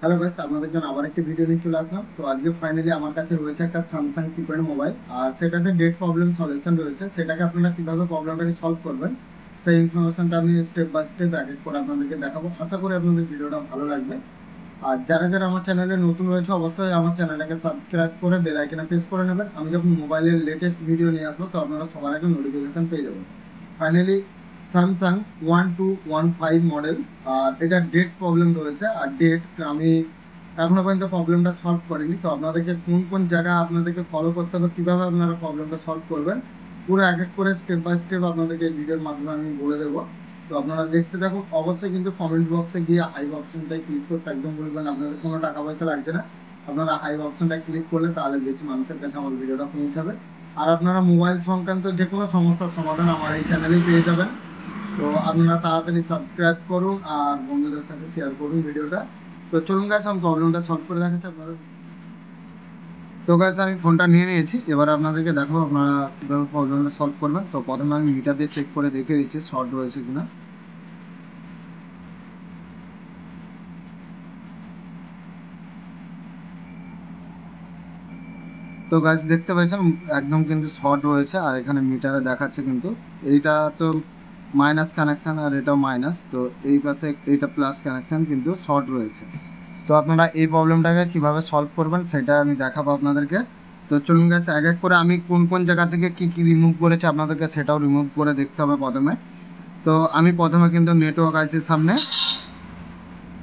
Hello guys, আপনাদের জন্য আবার একটি ভিডিও নিয়ে চলে আসলাম। তো আজকে ফাইনালি আমার কাছে রয়েছে একটা স্যামসাং কিপ্যাড মোবাইল, আর সেটাতে ডেট প্রবলেম সলিউশন রয়েছে। সেটাকে আপনারা কীভাবে প্রবলেমটাকে সলভ করবেন সেই ইনফরমেশনটা আমি স্টেপ বাই স্টেপ এক এক করে আপনাদেরকে দেখাবো। আশা করি আপনাদের ভিডিওটা ভালো লাগবে। আর যারা যারা আমার চ্যানেলে নতুন রয়েছে অবশ্যই আমার চ্যানেলটাকে সাবস্ক্রাইব করে বেল আইকনে প্রেস করে নেবেন। আমি যখন মোবাইলের লেটেস্ট ভিডিও নিয়ে আসবো তো আপনারা সবার আগে নোটিফিকেশান পেয়ে যাবেন। ফাইনালি স্যামসাং 1215 মডেল, আর এটা ডেট প্রবলেম রয়েছে। আর ডেট আমি এখনো পর্যন্ত প্রবলেমটা সলভ করিনি। তো আপনাদেরকে কোন কোন জায়গা আপনাদেরকে ফলো করতে হবে, কীভাবে আপনারা প্রবলেমটা সলভ করবেন, পুরো এক এক করে স্টেপ বাই স্টেপ আপনাদেরকে ভিডিওর মাধ্যমে আমি বলে দেবো। তো আপনারা দেখতে থাকুন। অবশ্যই কিন্তু কমেন্ট বক্সে গিয়ে হাইপ অপশনটাই ক্লিক করতে একদম বলবেন। আপনাদের কোনো টাকা পয়সা লাগছে না, আপনারা হাইপ অপশনটা ক্লিক করলে তাহলে বেশি মানুষের কাছে আমার ভিডিওটা পৌঁছাবে। আর আপনারা মোবাইল সংক্রান্ত যে কোনো সমস্যার সমাধান আমার এই চ্যানেলেই পেয়ে যাবেন। তো আপনারা তাড়াতাড়ি সাবস্ক্রাইব করুন আর বন্ধুদের সাথে শেয়ার করুন ভিডিওটা। তো চলুন গাইস, আমি প্রবলেমটা সলভ করে দেখাচ্ছি আপনাদের। তো গাইস, আমি ফোনটা নিয়ে নিয়েছি, এবার আপনাদেরকে দেখো আপনারা কীভাবে প্রবলেমটা সলভ করবেন। তো প্রথমে আমি মিটার দিয়ে চেক করে দেখে দিচ্ছি শর্ট রয়েছে কিনা। তো গাইস দেখতে পাচ্ছেন একদম কিন্তু শর্ট রয়েছে, আর এখানে মিটারে দেখাচ্ছে কিন্তু এইটা তো মাইনাস কানেকশান আর এটাও মাইনাস। তো এই পাশে এইটা প্লাস কানেকশান, কিন্তু শর্ট রয়েছে। তো আপনারা এই প্রবলেমটাকে কীভাবে সলভ করবেন সেটা আমি দেখাবো আপনাদেরকে। তো চলুন গাইস, এক এক করে আমি কোন কোন জায়গা থেকে কী কী রিমুভ করেছি আপনাদেরকে সেটাও রিমুভ করে দেখতে হবে প্রথমে। তো আমি প্রথমে কিন্তু নেটওয়ার্ক আইসির সামনে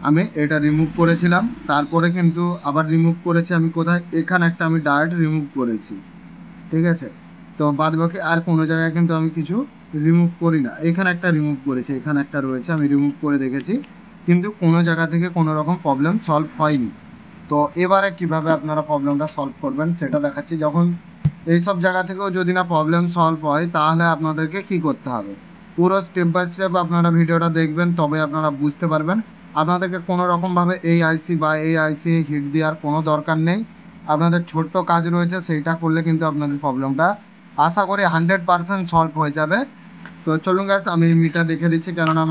আমি এটা রিমুভ করেছিলাম, তারপরে কিন্তু আবার রিমুভ করেছি আমি কোথায়, এখানে একটা আমি ডাইরেক্ট রিমুভ করেছি, ঠিক আছে। তো বাদ বাকি আর কোনো জায়গায় কিন্তু আমি কিছু রিমুভ করি না। এখানে একটা রিমুভ করেছি, এখানে একটা রয়েছে, আমি রিমুভ করে দেখেছি, কিন্তু কোনো জায়গা থেকে কোনো রকম প্রবলেম সলভ হয়নি। তো এবারে কিভাবে আপনারা প্রবলেমটা সলভ করবেন সেটা দেখাচ্ছি। যখন এই সব জায়গা থেকেও যদি না প্রবলেম সলভ হয় তাহলে আপনাদেরকে কি করতে হবে, পুরো স্টেপ বাই স্টেপ আপনারা ভিডিওটা দেখবেন, তবে আপনারা বুঝতে পারবেন। আপনাদেরকে কোনো রকমভাবে এই আইসি বা এই আইসি হিট দেওয়ার কোনো দরকার নেই। আপনাদের ছোট্ট কাজ রয়েছে, সেইটা করলে কিন্তু আপনাদের প্রবলেমটা আশা করি 100% সলভ হয়ে যাবে। তো চলুন গাইস, আমি মিটার দেখে দিচ্ছি, কেননা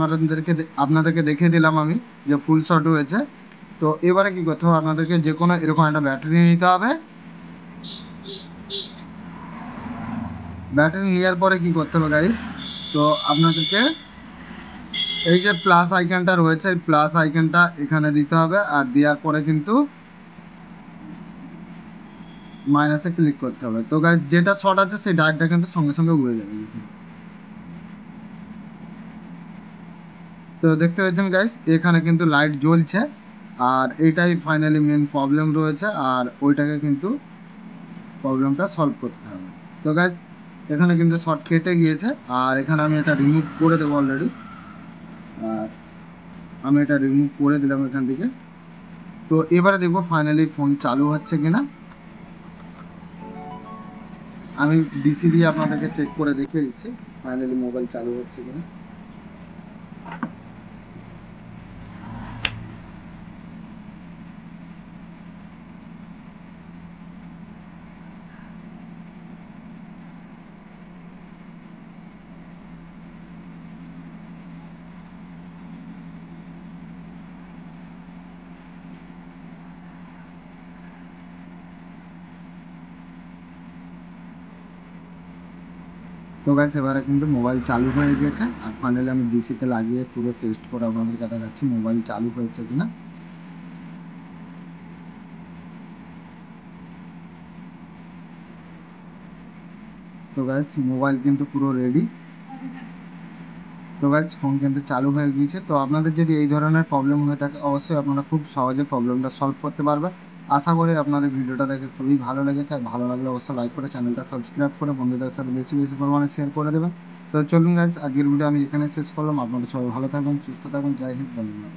আপনাদেরকে দেখিয়ে দিলাম আমি যে ফুল শট হয়েছে। তো এবারে কী করতে হবে, আপনাদেরকে যে কোনো এরকম একটা ব্যাটারি নিতে হবে। ব্যাটারি নেওয়ার পরে কী করতে হবে গাইস, তো আপনাদেরকে এই যে প্লাস আইকনটা রয়েছে, এই প্লাস আইকনটা এখানে দিতে হবে, আর দেওয়ার পরে কিন্তু মাইনাসে ক্লিক করতে হবে। তো গাইস, যেটা শর্ট আছে সেই ডায়েটটা কিন্তু সঙ্গে সঙ্গে উড়ে যাবে। তো দেখতে পাচ্ছেন গাইস, এখানে কিন্তু লাইট জ্বলছে, আর এটাই ফাইনালি মেন প্রবলেম রয়েছে, আর ওইটাকে কিন্তু প্রবলেমটা সলভ করতে হবে। তো গাইস, এখানে কিন্তু শর্ট কেটে গিয়েছে, আর এখানে আমি এটা রিমুভ করে দেবো অলরেডি। আর আমি এটা রিমুভ করে দিলাম এখান থেকে। তো এবারে দেখবো ফাইনালি ফোন চালু হচ্ছে কিনা। আমি ডিসি দিয়ে আপনাদেরকে চেক করে দেখিয়ে দিচ্ছি ফাইনালি মোবাইল চালু হচ্ছে কিনা। তো গাইস, এবারে কিন্তু মোবাইল চালু হয়ে গেছে, আর ফাইনালি আমি ডিসিতে লাগিয়ে পুরো টেস্ট করে আপনাদের দেখাচ্ছি মোবাইল চালু হয়েছে কিনা। তো গাইস, মোবাইল কিন্তু পুরো রেডি। তো গাইস, ফোন কিন্তু চালু হয়ে গিয়েছে। তো আপনাদের যদি এই ধরনের প্রবলেম হয়ে থাকে অবশ্যই আপনারা খুব সহজে প্রবলেমটা সলভ করতে পারবেন। আশা করি আপনাদের ভিডিওটা দেখে খুবই ভালো লেগেছে, আর ভালো লাগলে অবশ্যই লাইক করে চ্যানেলটা সাবস্ক্রাইব করে বন্ধুদের সাথে বেশি বেশি পরিমাণে শেয়ার করে দেবেন। তো চলুন গাইস, আজকের ভিডিও আমি এখানে শেষ করলাম। আপনারা সবাই ভালো থাকবেন, সুস্থ থাকবেন। জয় হিন্দ, ধন্যবাদ।